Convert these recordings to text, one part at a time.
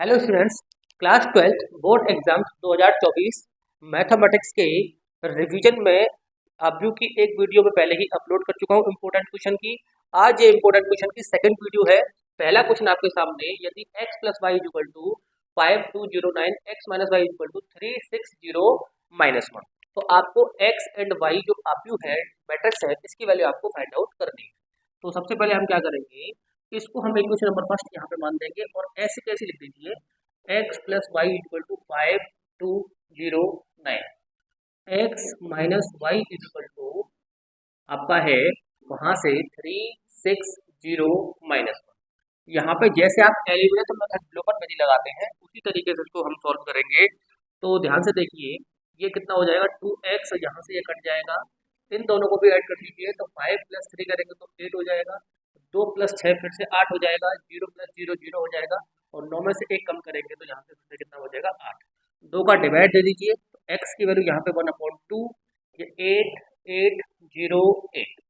Hello students, class 12th board exams 2024 mathematics के revision में अभी की एक वीडियो में पहले ही अपलोड कर चुका हूँ इम्पोर्टेंट क्वेश्चन की। आज ये इम्पोर्टेंट क्वेश्चन की सेकंड वीडियो है। पहला क्वेश्चन आपके सामने, यदि x plus y equal to 5209 x minus y equal to 360 minus 1, तो आपको x एंड y जो आपयू है मैट्रिक्स है इसकी वैल्यू आपको फाइंड आउट करनी है। तो सबसे पहले हम क्या करेंगे, इसको हम इक्वेशन नंबर फर्स्ट यहाँ पे मान देंगे और ऐसे कैसे लिख दीजिए, x plus y equal to 5209 x minus y equal to आपका है वहां से 360 माइनस 1। यहाँ पे जैसे आप एलिमिनेशन मेथड ब्लॉकर में लगाते हैं उसी तरीके से इसको हम सॉल्व करेंगे। तो ध्यान से देखिए, ये कितना हो जाएगा 2x, यहाँ से ये कट जाएगा, इन दोनों को भी ऐड कर लीजिए तो 5 प्लस 3 करेंगे तो 8 हो जाएगा, 2 प्लस 6 फिर से 8 हो जाएगा, 0 प्लस 0 0 हो जाएगा और 9 में से 1 कम करेंगे तो यहाँ से फिर से कितना हो जाएगा 8। 2 का डिवाइड दे दीजिए तो x की वैल्यू यहाँ पे 1/2, ये 8 8 0 8,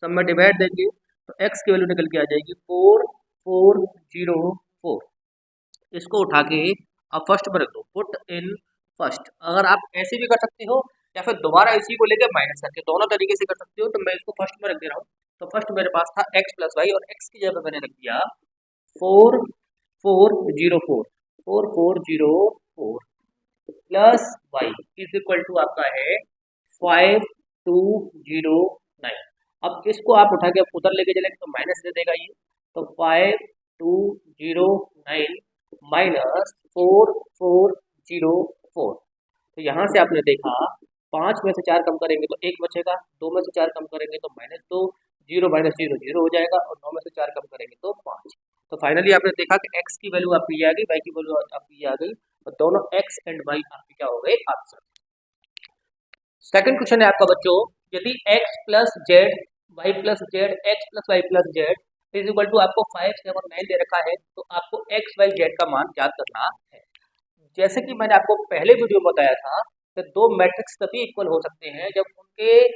सब में डिवाइड देंगे तो x की वैल्यू निकल के आ जाएगी 4 4 0 4। इसको उठा के आप फर्स्ट में रख दो, पुट इन फर्स्ट। अगर आप ऐसे भी कर सकते हो या फिर दोबारा इसी को लेकर माइनस करके, दोनों तरीके से कर सकते हो। तो मैं इसको फर्स्ट में रख दे रहा हूँ। तो फर्स्ट मेरे पास था x प्लस वाई और x की जगह मैंने रख दिया 4 4 0 4 4 4 0 4 plus y is equal to आपका है 5 2 0 9। अब इसको आप उठा के उधर लेके चलेंगे तो माइनस दे देगा ये, तो 5 2 0 9 माइनस 4 4 0 4। तो यहाँ से आपने देखा 5 में से 4 कम करेंगे तो 1 बचेगा, 2 में से 4 कम करेंगे तो -2, 0 माइनस 0 0 हो जाएगा और 9 में से 4 कम करेंगे तो 5। तो फाइनली आपने देखा कि x की वैल्यू आपकी ये आ गई, y की वैल्यू आपकी ये आ गई और दोनों x एंड y आपके क्या हो गए, आंसर। सेकंड क्वेश्चन है आपका बच्चों, यदि x plus z y plus z x plus y plus z is equal to आपको 5 7 9 दे रखा है, तो आपको x y z का मान ज्ञात करना है। जैसे कि मैंने आपको पहले वीडियो में बताया था कि दो मैट्रिक्स तभी इक्वल हो सकते हैं जब उनके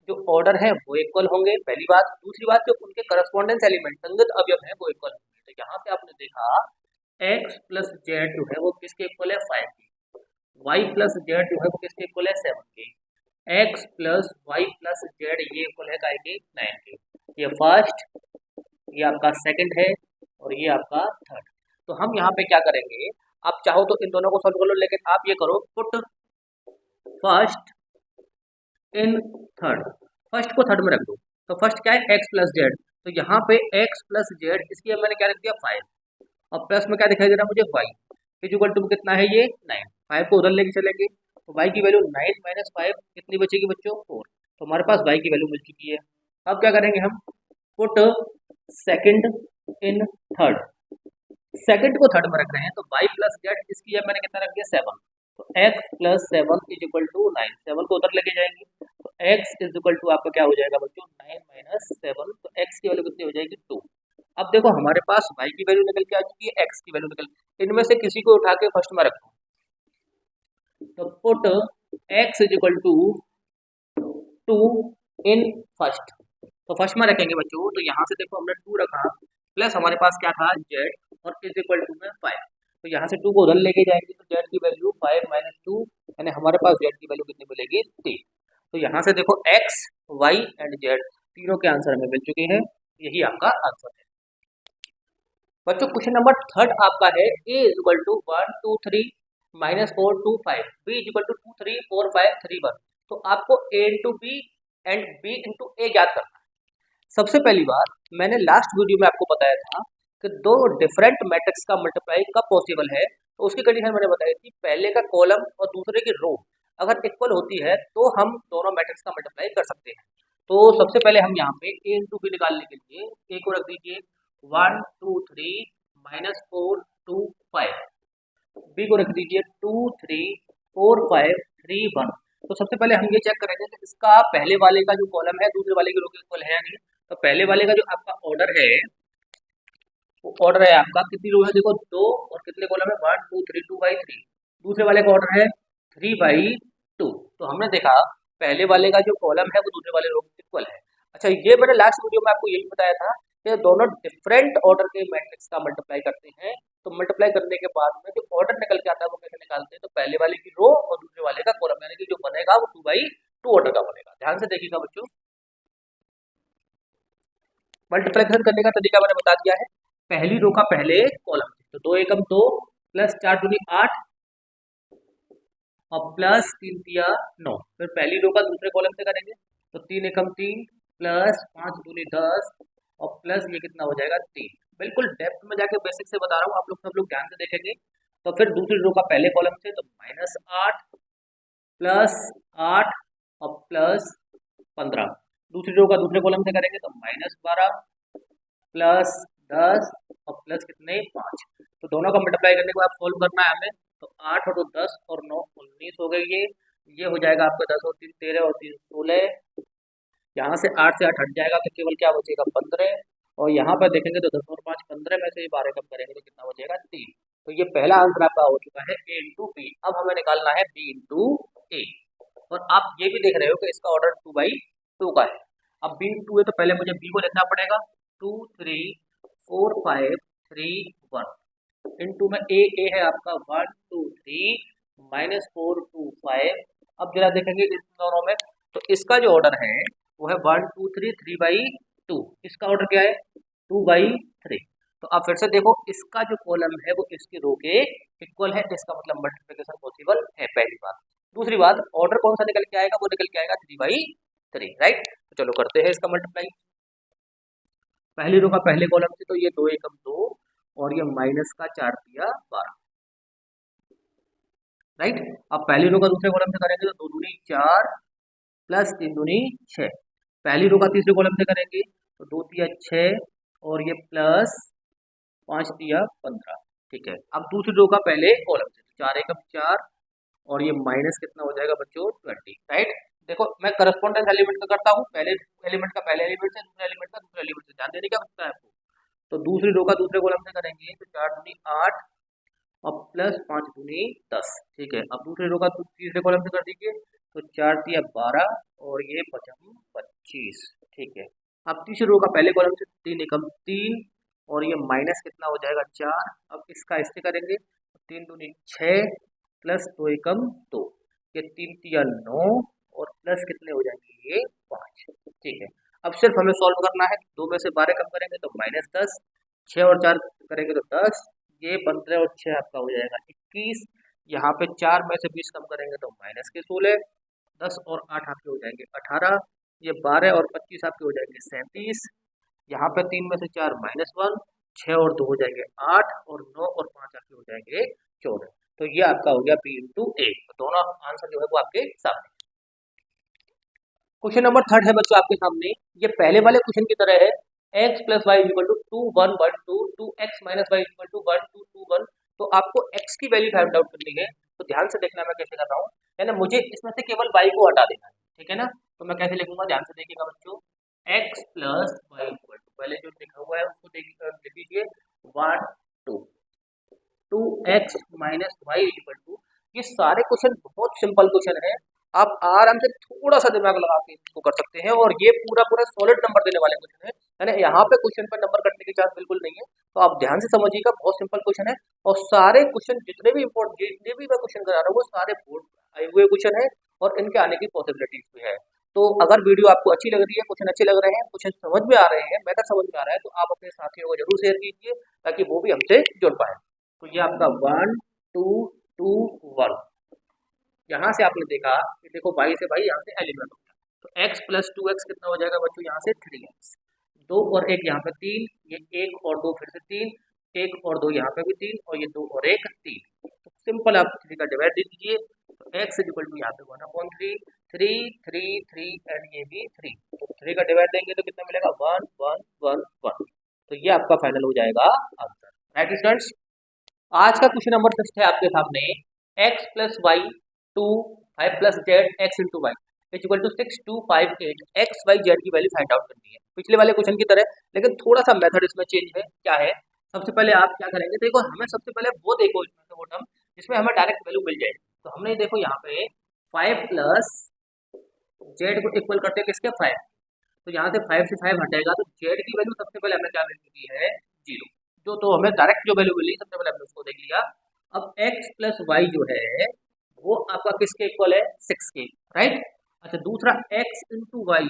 जो ऑर्डर है वो इक्वल होंगे, पहली बात। दूसरी बात, जो उनके करस्पॉन्डेंस एलिमेंट संगत अवयव है वो इक्वल होंगे। तो यहाँ पे आपने देखा x प्लस जेड जो है वो किसके इक्वल है, 5 के। y प्लस जेड जो है वो किसके इक्वल है, 7 के। x plus y plus z ये इक्वल है काय के, 9 के। ये फर्स्ट, ये आपका सेकंड है और ये आपका थर्ड। तो हम यहाँ पे क्या करेंगे, आप चाहो तो इन दोनों को सॉल्व कर लो, लेकिन आप ये करो, put first in third. First को थर्ड में रख दो। तो फर्स्ट क्या है, x प्लस जेड, तो यहाँ पे x प्लस जेड, इसकी मैंने क्या रख दिया 5 और प्लस में क्या दिखाई दे रहा है मुझे y इक्वल टू कितना है ये 9। 5 को उधर लेके चलेंगे तो y की वैल्यू 9 माइनस 5 कितनी बचेगी बच्चों, 4। तो हमारे पास y की वैल्यू मिल चुकी है। अब क्या करेंगे हम, put second in third. Second को थर्ड में रख रहे हैं तो y प्लस जेड, इसकी जब मैंने कितना रख दिया 7, तो x plus 7 is equal to 9। 7 को उधर लेके जाएंगे तो x इज इक्वल टू आपका क्या हो जाएगा बच्चों, 9 माइनस 7, तो x की वैल्यू कितनी हो जाएगी 2। अब देखो हमारे पास y की वैल्यू निकल के आ चुकी है, x की वैल्यू निकल, इनमें से किसी को उठा के फर्स्ट में रखो। तो put x is equal to 2 in first. तो फर्स्ट में रखेंगे बच्चों, तो यहाँ से देखो हमने 2 रखा प्लस हमारे पास क्या था z और इज इक्वल टू में 5। तो यहाँ से 2 को उधर लेके जाएंगे तो z की वैल्यू 5 माइनस 2, यानी हमारे पास z की वैल्यू कितनी मिलेगी, 3। तो यहाँ से देखो x y एंड z तीनों के आंसर हमें मिल चुके हैं, यही आपका आंसर है बच्चों। क्वेश्चन नंबर थर्ड आपका है, a is equal to 1 2 3 minus 4 2 5, b is equal to 2 3 4 5 3 1। तो आपको a into B and b into A ज्ञात करना है। सबसे पहली बात, मैंने लास्ट वीडियो में आपको बताया था कि दो डिफरेंट मैट्रिक्स का मल्टीप्लाई कब पॉसिबल है। तो उसकी कंडीशन मैंने बताई थी, पहले का कॉलम और दूसरे की रो अगर इक्वल होती है तो हम दोनों मैट्रिक्स का मल्टीप्लाई कर सकते हैं। तो सबसे पहले हम यहाँ पे a इंटू बी निकालने के लिए a को रख दीजिए 1 2 3 माइनस 4 2 5, बी को रख दीजिए 2 3 4 5 3 1। तो सबसे पहले हम ये चेक करेंगे कि इसका पहले वाले का जो कॉलम है दूसरे वाले के रो के इक्वल है या नहीं। तो पहले वाले का जो आपका ऑर्डर है वो ऑर्डर है आपका, कितनी रो है देखो 2 और कितने कॉलम है 1 2 3 2 बाई 3। दूसरे वाले का ऑर्डर है 3 बाई 2। तो हमने देखा पहले वाले का जो कॉलम है वो दूसरे वाले रो के इक्वल है। अच्छा, ये मैंने लास्ट वीडियो में आपको यही बताया था कि दोनों डिफरेंट ऑर्डर के मैट्रिक्स का मल्टीप्लाई करते हैं तो मल्टीप्लाई करने के बाद में जो ऑर्डर निकल के आता है वो कैसे निकालते हैं, तो पहले वाले की रो और दूसरे वाले का कॉलम, यानी कि जो बनेगा वो 2/2 ऑर्डर का बनेगा। ध्यान से देखिएगा बच्चों, मल्टीप्लिकेशन करने का तरीका मैंने बता दिया है। पहली रो का पहले कॉलम, तो 2 एकम 2 प्लस 4 दूनी 8 और प्लस 3 तिया 9। फिर पहली रो का दूसरे कॉलम से करेंगे, तो 3 एकम 3 प्लस 5 दूनी 10 और प्लस ये कितना हो जाएगा 3। बिल्कुल डेप्थ में जाके बेसिक से बता रहा हूँ, आप लोग सब लोग ध्यान से देखेंगे। तो फिर दूसरी रो का पहले कॉलम से, तो -8 प्लस 8 और प्लस 15। दूसरी रो का दूसरे कॉलम से करेंगे तो -12 प्लस 10 और प्लस कितने 5। तो दोनों का मल्टीप्लाई करने के बाद सोल्व करना है हमें, तो 8 और 2 10 और 9 19 हो गई। ये हो जाएगा आपका 10 और 3 13 और 3 16। यहाँ से 8 से 8 हट जाएगा तो केवल क्या बचेगा 15। और यहाँ पर देखेंगे तो 10 और 5 15 में से 12 कम करेंगे तो कितना बचेगा 3। तो ये पहला आंसर आपका हो चुका है A इंटू बी। अब हमें निकालना है B इंटू ए। और आप ये भी देख रहे हो कि इसका ऑर्डर 2/2 का है। अब B इंटू ए, तो पहले मुझे B को लिखना पड़ेगा 2 3 4 5 3 1 इंटू में ए है आपका 1 2 3 -4 2 5। अब जरा देखेंगे इन दोनों में, तो इसका जो ऑर्डर है वो है 1 2 3 3/2। इसका ऑर्डर क्या है 2/3। तो आप फिर से देखो, इसका जो कॉलम है वो इसकी रो के इक्वल है, इसका मतलब मल्टीप्लिकेशन पॉसिबल है, पहली बात। दूसरी बात, ऑर्डर कौन सा निकल के आएगा, वो निकल के आएगा 3/3, राइट। तो चलो करते हैं इसका मल्टीप्लाई। पहली रो का पहले कॉलम से, तो ये 2 एकम 2 और ये माइनस का 4 तिया 12, राइट। अब पहली रो का दूसरे कॉलम से करेंगे तो 2 दूनी 4 प्लस 3 दूनी 6। पहली रो का तीसरे कॉलम से करेंगे तो 2 तिया 6 और ये प्लस 5 तिया 15, ठीक है। अब दूसरी रो का पहले कॉलम से, तो 4 एकम 4 और ये माइनस कितना हो जाएगा बच्चों 20, राइट। देखो मैं करस्पॉन्डेंस एलिमेंट का करता हूँ, पहले एलिमेंट का पहले एलिमेंट से, दूसरे एलिमेंट का दूसरे एलिमेंट से, ध्यान देने क्या बचता है आपको। तो दूसरी रो का दूसरे कॉलम से करेंगे तो 4 दूनी 8 और प्लस 5 दूनी 10, ठीक है। अब दूसरे रो का तीसरे कॉलम से कर दीजिए, तो 4 तिया 12 और ये 25, ठीक है। अब तीसरी रो का पहले कॉलम से 3 एकम 3 और ये माइनस कितना हो जाएगा 4। अब इसका इससे करेंगे तो 3 दूनी 6 प्लस 2 एकम 2, ये 3 तिया 9 और प्लस कितने हो जाएंगे ये 5, ठीक है। अब सिर्फ हमें सॉल्व करना है, 2 में से 12 कम करेंगे तो -10, 6 और 4 करेंगे तो 10, ये 15 और 6 आपका हो जाएगा 21। यहाँ पे 4 में से 20 कम करेंगे तो -16, 10 और 8 आपके हो जाएंगे 18, ये 12 और 25 आपके हो जाएंगे 37। यहाँ पे 3 में से 4 -1, 6 और 2 हो जाएंगे 8 और 9 और 5 आपके हो जाएंगे 14। तो ये आपका हो गया B इंटू ए। दोनों आंसर जो है वो आपके सामने। क्वेश्चन नंबर 3 है बच्चों आपके सामने, ये पहले वाले क्वेश्चन की तरह है। x plus y equal to 2 1 1 2 2x minus y equal to 1 2 2 1। तो आपको x की वैल्यू फाइंड आउट करनी है। तो ध्यान से देखना मैं कैसे कर रहा हूँ, है ना। मुझे इसमें से केवल y को हटा देना है, ठीक है ना। तो मैं कैसे लिखूंगा, ध्यान से देखिएगा बच्चों। x plus y equal to, पहले जो लिखा हुआ है उसको लिख दीजिए 1 2 2x minus y equal to. ये सारे क्वेश्चन बहुत सिंपल क्वेश्चन है, आप आराम से थोड़ा सा दिमाग लगा के इसको कर सकते हैं। और ये पूरा पूरा सॉलिड नंबर देने वाले क्वेश्चन है ना। यहाँ पे क्वेश्चन पर नंबर कटने की चांस बिल्कुल नहीं है, तो आप ध्यान से समझिएगा, बहुत सिंपल क्वेश्चन है। और सारे क्वेश्चन जितने भी मैं क्वेश्चन करा रहा हूँ वो सारे बोर्ड आए हुए क्वेश्चन है और इनके आने की पॉसिबिलिटीज भी है। तो अगर वीडियो आपको अच्छी लग रही है, क्वेश्चन अच्छे लग रहे हैं, क्वेश्चन समझ में आ रहे हैं, मैथड समझ में आ रहा है, तो आप अपने साथियों को जरूर शेयर कीजिए ताकि वो भी हमसे जुड़ पाए। तो ये आपका 1 2 2 1, यहाँ से आपने देखा कि देखो y से भाई यहाँ से एलिमेंट होगा, तो x प्लस 2x कितना हो जाएगा बच्चों, यहाँ से 3x, 2 और 1 यहाँ पे 3, ये 1 और 2 फिर से 3, 1 और 2 यहाँ पे भी 3 और ये 2 और 1 3। तो सिंपल आप 3 का डिवाइड दे दीजिए, तो x इक्वल टू यहाँ पे 1/3 3 3 3 एंड ये भी 3। तो 3 का डिवाइड देंगे तो कितना मिलेगा 1 1 1 1। तो ये आपका फाइनल हो जाएगा आंसर, राइट स्टूडेंट्स। आज का क्वेश्चन नंबर 6 है आपके सामने, x plus y 2 5 plus z x into y is equal to 6 2 5 8 x y z की वैल्यू फाइंड आउट करनी है, पिछले वाले क्वेश्चन की तरह, लेकिन थोड़ा सा मेथड इसमें चेंज है। क्या है, सबसे पहले आप क्या करेंगे, देखो हमें सबसे पहले वो देखो इसमें से वो टर्म जिसमें हमें डायरेक्ट वैल्यू मिल जाएगी। तो हमने देखो यहाँ पे 5 प्लस जेड को इक्वल करते हैं किसके 5, तो यहाँ से 5 से 5 हटेगा तो जेड की वैल्यू सबसे पहले हमें क्या मिल चुकी है 0। तो हमें डायरेक्ट जो वैल्यू मिली सबसे पहले हमने उसको देख लिया। अब x प्लस वाई जो है वो आपका किसके इक्वल है, 6 के, राइट। अच्छा, दूसरा x इंटू वाई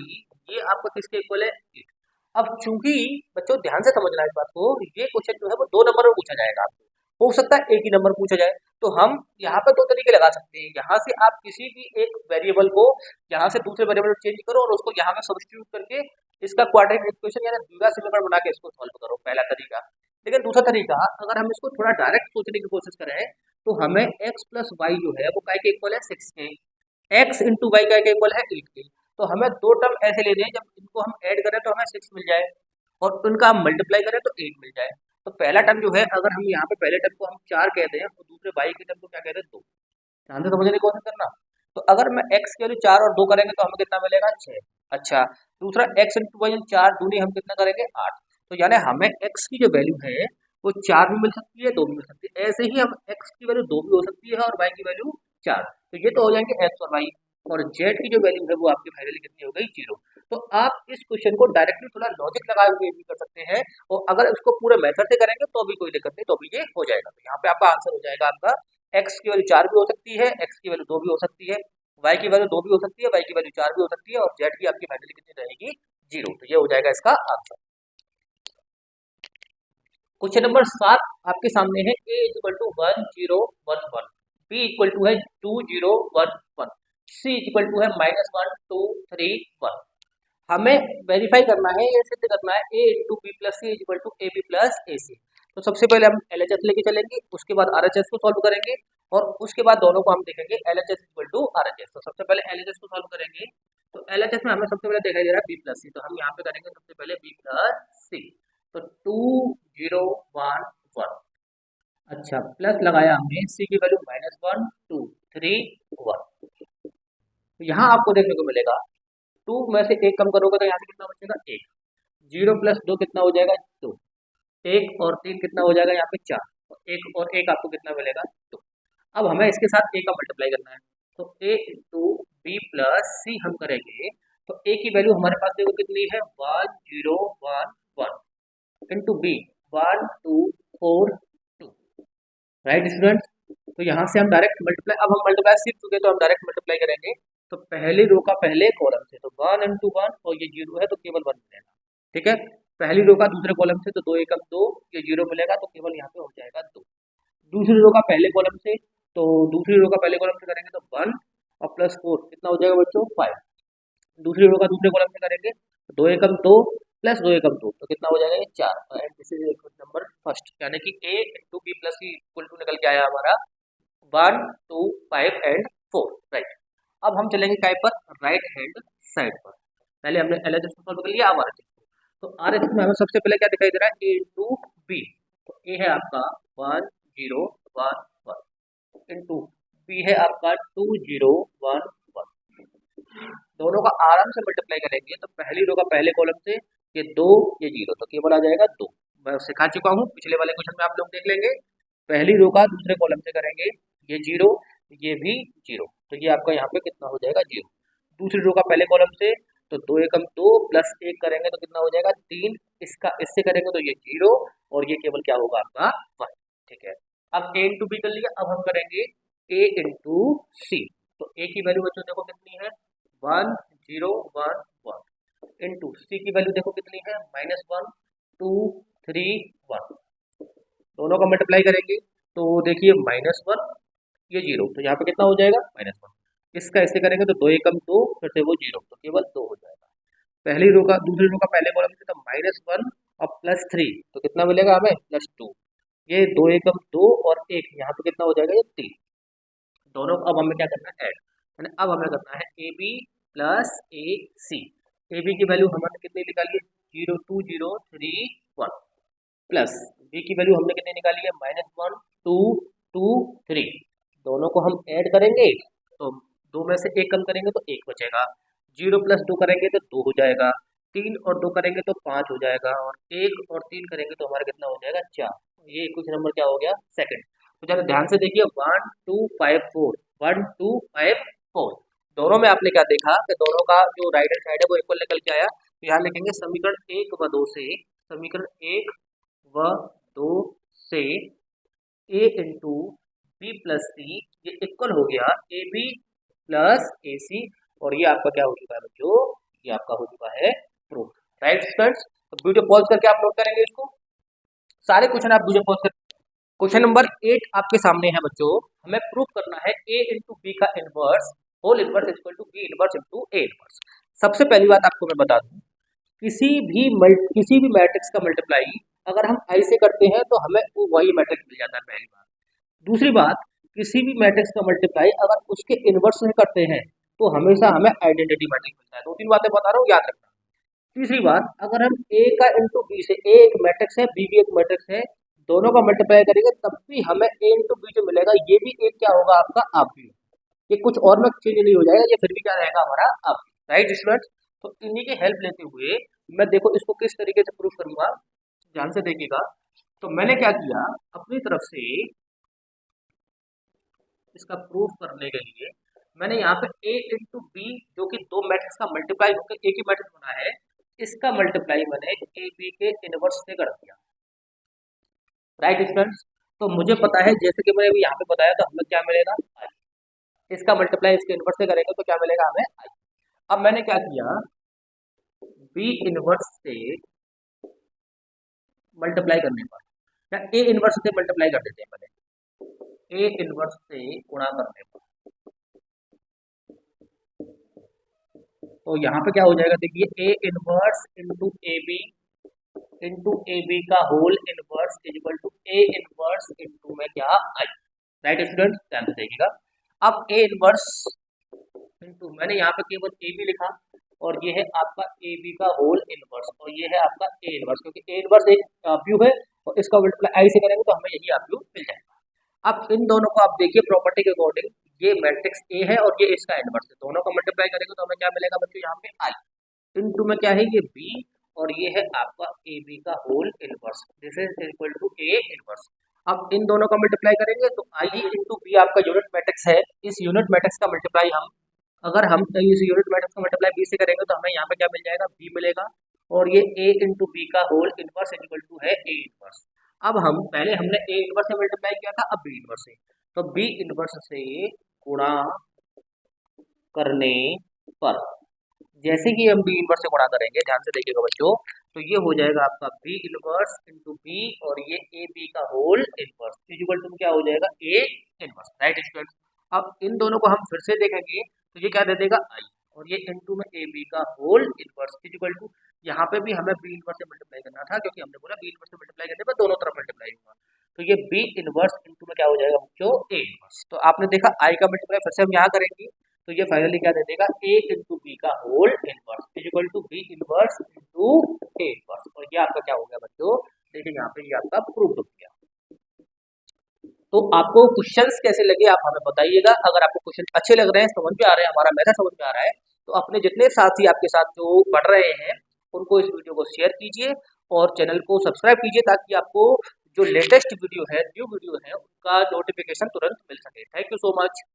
ये आपका किसके इक्वल है, 8। अब चूंकि बच्चों ध्यान से समझना इस बात को, ये क्वेश्चन जो है वो 2 नंबर में पूछा जाएगा आपको, हो सकता है एक ही नंबर पूछा जाए। तो हम यहाँ पे 2 तरीके लगा सकते हैं। यहाँ से आप किसी भी एक वेरिएबल को यहाँ से दूसरे वेरिएबल में चेंज करो और उसको यहाँ में सब्स्टिट्यूट करके इसका क्वाड्रेटिक इक्वेशन यानी द्विघात समीकरण बना के इसको सॉल्व करो, पहला तरीका। लेकिन दूसरा तरीका, अगर हम इसको थोड़ा डायरेक्ट सोचने की कोशिश करें तो हमें x प्लस वाई जो है वो काय के इक्वल है, 6 के, x इंटू वाई काय के इक्वल है 8 के। तो हमें 2 टर्म ऐसे लेने हैं जब इनको हम ऐड करें तो हमें 6 मिल जाए और उनका हम मल्टीप्लाई करें तो 8 मिल जाए। तो पहला टर्म जो है, अगर हम यहाँ पे पहले टर्म को हम 4 कहते हैं और दूसरे वाई के टर्म को क्या कहते हैं, 2। ध्यान से समझने की कोशिश करना। तो अगर मैं x की वैल्यू 4 और 2 करेंगे तो हमें कितना मिलेगा, 6। अच्छा, दूसरा x इंटू वाई 4 दूनी हम कितना करेंगे, 8। तो यानी हमें x की जो वैल्यू है वो 4 भी मिल सकती है, 2 भी मिल सकती है। ऐसे ही हम x की वैल्यू 2 भी हो सकती है और y की वैल्यू 4। तो ये तो हो जाएंगे x और y, और z की जो वैल्यू है वो आपकी फाइनली कितनी हो गई, 0। तो आप इस क्वेश्चन को डायरेक्टली थोड़ा लॉजिक लगाए हुए भी कर सकते हैं, और अगर इसको पूरे मेथड से करेंगे तो भी कोई दिक्कत नहीं, तो भी ये हो जाएगा। तो यहाँ पे आपका आंसर हो जाएगा, आपका x की वैल्यू 4 भी हो सकती है, x की वैल्यू 2 भी हो सकती है, y की वैल्यू 2 भी हो सकती है, y की वैल्यू 4 भी हो सकती है, और z की आपकी फाइनली कितनी रहेगी, 0। तो ये हो जाएगा इसका आंसर। क्वेश्चन नंबर 7 आपके सामने है, a equal to 1 0 1 1, b equal to है 2 0 1 1, c इक्वल टू है -1 2 3 1। हमें वेरीफाई करना है, ये सिद्ध करना है a into B plus C equal to A B plus A C. तो सबसे पहले हम LHS लेके चलेंगे, उसके बाद RHS को सॉल्व करेंगे, और उसके बाद दोनों को हम देखेंगे LHS इक्वल टू RHS। तो सबसे पहले LHS को सॉल्व करेंगे। तो LHS में हमें सबसे पहले दिखाई दे रहा है बी प्लस सी, तो हम यहाँ पे करेंगे सबसे पहले बी प्लस सी। तो 2 0 1 1, अच्छा प्लस लगाया हमने, सी की वैल्यू -1 2 3 1। तो यहाँ आपको देखने को मिलेगा 2 में से 1 कम करोगे तो यहाँ से कितना बचेगा, 1। 0 प्लस 2 कितना हो जाएगा, 2। 1 और 3 कितना हो जाएगा, यहाँ पे 4। तो 1 और 1 आपको कितना मिलेगा, 2। अब हमें इसके साथ a का मल्टीप्लाई करना है, तो a इंटू बी प्लस सी हम करेंगे। तो a की वैल्यू हमारे पास देखो कितनी है, 1 0 1 1 इंटू बी 1 2 4 2, राइट स्टूडेंट्स। तो यहाँ से हम डायरेक्ट मल्टीप्लाई, अब हम मल्टीप्लाई सीख चुके तो हम डायरेक्ट मल्टीप्लाई करेंगे। तो पहली रो का पहले कॉलम से, तो 1 इंटू 1, और ये 0 है तो केवल 1 मिलेगा, ठीक है। पहली रो का दूसरे कॉलम से, तो 2 एकम 2, ये 0 मिलेगा तो केवल यहाँ पे हो जाएगा 2। दूसरी रो का पहले कॉलम से, तो दूसरी रो का पहले कॉलम से करेंगे तो 1 और प्लस 4 कितना हो जाएगा बच्चों, 5। दूसरी रो का दूसरे कॉलम से करेंगे तो 2 एकम 2 प्लस 2 एकम 2, तो कितना हो जाएगा, ये 4। And this is number first, यानी कि a into B plus C equal to निकल के आया हमारा 1 2 5 एंड 4, राइट। अब हम चलेंगे काय पर, राइट हैंड साइड पर। पहले हमने LHS को सॉल्व कर लिया, अब RHS को। तो RHS में हमें सबसे पहले क्या दिखाई दे रहा है, a इंटू बी। तो a है आपका 1 0 1 1 इंटू बी है आपका 2 0 1 1। दोनों का आराम से मल्टीप्लाई करेंगे, तो पहली रो का पहले कॉलम से ये 2 ये 0, तो केवल आ जाएगा 2। मैं सिखा चुका हूँ, पिछले वाले क्वेश्चन में आप लोग देख लेंगे। पहली रो का दूसरे कॉलम से करेंगे, ये 0 ये भी 0, तो ये आपका यहाँ पे कितना हो जाएगा, 0। दूसरी रो का पहले कॉलम से, तो 2 एकम 2 प्लस 1 करेंगे तो कितना हो जाएगा, 3। इसका इससे करेंगे तो ये 0, और ये केवल क्या होगा आपका 1, ठीक है। अब a इंटू बी कर लिया, अब हम करेंगे a इंटू सी। तो a की वैल्यू बच्चों देखो कितनी है, 1 0 1 1 इंटू सी की वैल्यू देखो कितनी है, -1 2 3 1। दोनों का मल्टीप्लाई करेंगे तो देखिए -1 ये 0, तो यहाँ पे कितना हो जाएगा, -1। इसका इससे करेंगे तो 2 एकम 2 फिर से वो 0, तो केवल 2 हो जाएगा। पहली रो का दूसरी रो का पहले कॉलम से, तो -1 और +3, तो कितना मिलेगा हमें, +2। ये 2 एकम 2 और 1, यहाँ पे कितना हो जाएगा, ये 3। दोनों अब हमें क्या करना है, ऐड। अब हमें करना है a B plus A c. A b की वैल्यू हमने कितनी निकाली है, 0 2 0 3 1, प्लस बी की वैल्यू हमने कितनी निकाली है, -1 2 2 3। दोनों को हम ऐड करेंगे, तो 2 में से 1 कम करेंगे तो 1 बचेगा। 0 प्लस 2 करेंगे तो 2 हो जाएगा, 3 और 2 करेंगे तो 5 हो जाएगा, और 1 और 3 करेंगे तो हमारा कितना हो जाएगा, 4। ये क्वेश्चन नंबर क्या हो गया, सेकंड। तो जरा ध्यान से देखिए, 1 2 5 4 1 2 5 4। दोनों में आपने क्या देखा कि दोनों का जो राइट हैंड साइड है वो इक्वल निकल के आया। तो यहाँ लिखेंगे समीकरण 1 व 2 से, समीकरण 1 व 2 से a इंटू बी प्लस सी, ये इक्वल हो गया ए बी प्लस ए सी, और ये आपका क्या हो चुका है बच्चों, ये आपका हो चुका है प्रूफ। राइट स्टूडेंट्स, तो वीडियो पॉज करके आप नोट करेंगे इसको, सारे क्वेश्चन आप वीडियो पॉज कर। क्वेश्चन नंबर 8 आपके सामने है बच्चों, हमें प्रूफ करना है a इंटू बी का inverse whole inverse equal to b inverse into a inverse. सबसे पहली बात आपको मैं बता दूं, किसी भी मैट्रिक्स का मल्टीप्लाई अगर हम आई से करते हैं तो हमें वो वही मैट्रिक्स मिल जाता है, पहली बात। दूसरी बात, किसी भी मैट्रिक्स का मल्टीप्लाई अगर उसके इनवर्स से करते हैं तो हमेशा हमें आइडेंटिटी मैट्रिक्स मिलता है। 2-3 बातें बता रहा हूँ, याद रखना। तीसरी बात, अगर हम a का इंटू बी से, a एक मैट्रिक्स है, b भी एक मैट्रिक्स है, दोनों का मल्टीप्लाई करेंगे तब भी हमें a इंटू बी जो मिलेगा ये भी एक क्या होगा आपका आप भी, ये कुछ और में चेंज नहीं हो जाएगा, ये फिर भी क्या रहेगा हमारा आप। राइट स्टूडेंट्स, तो इन्हीं की हेल्प लेते हुए मैं देखो इसको किस तरीके से प्रूफ करूंगा, ध्यान से देखिएगा। तो मैंने क्या किया, अपनी तरफ से इसका प्रूफ करने के लिए मैंने यहाँ पे a इंटू बी जो कि दो मैट्रिक्स का मल्टीप्लाई होकर एक ही मैट्रिक्स बना है, इसका मल्टीप्लाई मैंने ए बी के इनवर्स से कर दिया। राइट स्टूडेंट्स, तो मुझे पता है जैसे कि मैंने यहाँ पे बताया, तो हमें क्या मिलेगा आई, इसका मल्टीप्लाई इसके इनवर्स से करेंगे तो क्या मिलेगा हमें आई। अब मैंने क्या किया, बी इनवर्स से मल्टीप्लाई करने पर या ए इनवर्स से मल्टीप्लाई कर देते हैं, मैंने ए इनवर्स से गुणा करने पर, तो यहाँ पे क्या हो जाएगा, देखिए A inverse into A B का whole inverse equal to A inverse into में क्या आई। राइट स्टूडेंट, ध्यान से देखिएगा। अब ए इनवर्स इंटू मैंने यहाँ पे केवल ए बी लिखा, और ये है आपका ए बी का होल इनवर्स, और ये है आपका ए इनवर्स, क्योंकि ए इनवर्स एक व्यू है और इसका मल्टीप्लाई आई से करेंगे तो हमें यही व्यू मिल जाएगा। अब इन दोनों को आप देखिए प्रॉपर्टी के अकॉर्डिंग, ये मैट्रिक्स ए है और ये इसका इनवर्स है, दोनों का मल्टीप्लाई करेंगे तो हमें क्या मिलेगा बच्चों, यहाँ पे आई इंटू में क्या है ये बी, और ये है आपका ए बी का whole inverse, this is equal to A inverse. अब इन दोनों का मल्टीप्लाई करेंगे तो आई इंटू बी आपका यूनिट मैट्रिक्स है, इस यूनिट मैट्रिक्स का मल्टीप्लाई अगर हम इस यूनिट मैट्रिक्स का मल्टीप्लाई बी से करेंगे तो हमें यहाँ पे क्या मिल जाएगा, बी मिलेगा, और ये ए इंटू बी का होल इनवर्स इक्वल टू है ए इनवर्स। अब हम पहले हमने ए इनवर्स से मल्टीप्लाई किया था, अब बी इनवर्स से, तो बी इनवर्स से गुणा करने पर जैसे कि हम बी इनवर्स से गुणा करेंगे, ध्यान से देखिएगा बच्चों, तो ये हो जाएगा आपका बी इनवर्स इंटू बी, और ये ए बी का होल इनवर्स इक्वल टू क्या हो जाएगा ए इनवर्स। राइट स्टूडेंट्स, अब इन दोनों को हम फिर से देखेंगे तो ये क्या दे देगा आई, और ये इंटू में ए बी का होल इनवर्स इक्वल टू, यहाँ पे भी हमें बी इनवर्स से मल्टीप्लाई करना था, क्योंकि हमने बोला बी इनवर्स से मल्टीप्लाई करने पर दोनों तरफ मल्टीप्लाई होगा, तो ये बी इनवर्स इंटू में क्या हो जाएगा बच्चों ए इनवर्स। तो आपने देखा आई का मल्टीप्लाई फिर से हम यहाँ करेंगे तो ये फाइनली क्या दे देगा, ए इंटू बी का whole inverse equal to b inverse into a inverse, और ये आपका क्या हो गया बच्चों, देखिए यहाँ पे ये आपका प्रूफ हो गया। तो आपको क्वेश्चंस कैसे लगे आप हमें बताइएगा, अगर आपको क्वेश्चन अच्छे लग रहे हैं, समझ में आ रहे हैं, हमारा मेथड समझ में आ रहा है, तो अपने जितने साथी आपके साथ जो पढ़ रहे हैं उनको इस वीडियो को शेयर कीजिए और चैनल को सब्सक्राइब कीजिए, ताकि आपको जो लेटेस्ट वीडियो है, न्यू वीडियो है, उनका नोटिफिकेशन तुरंत मिल सके। Thank you so much.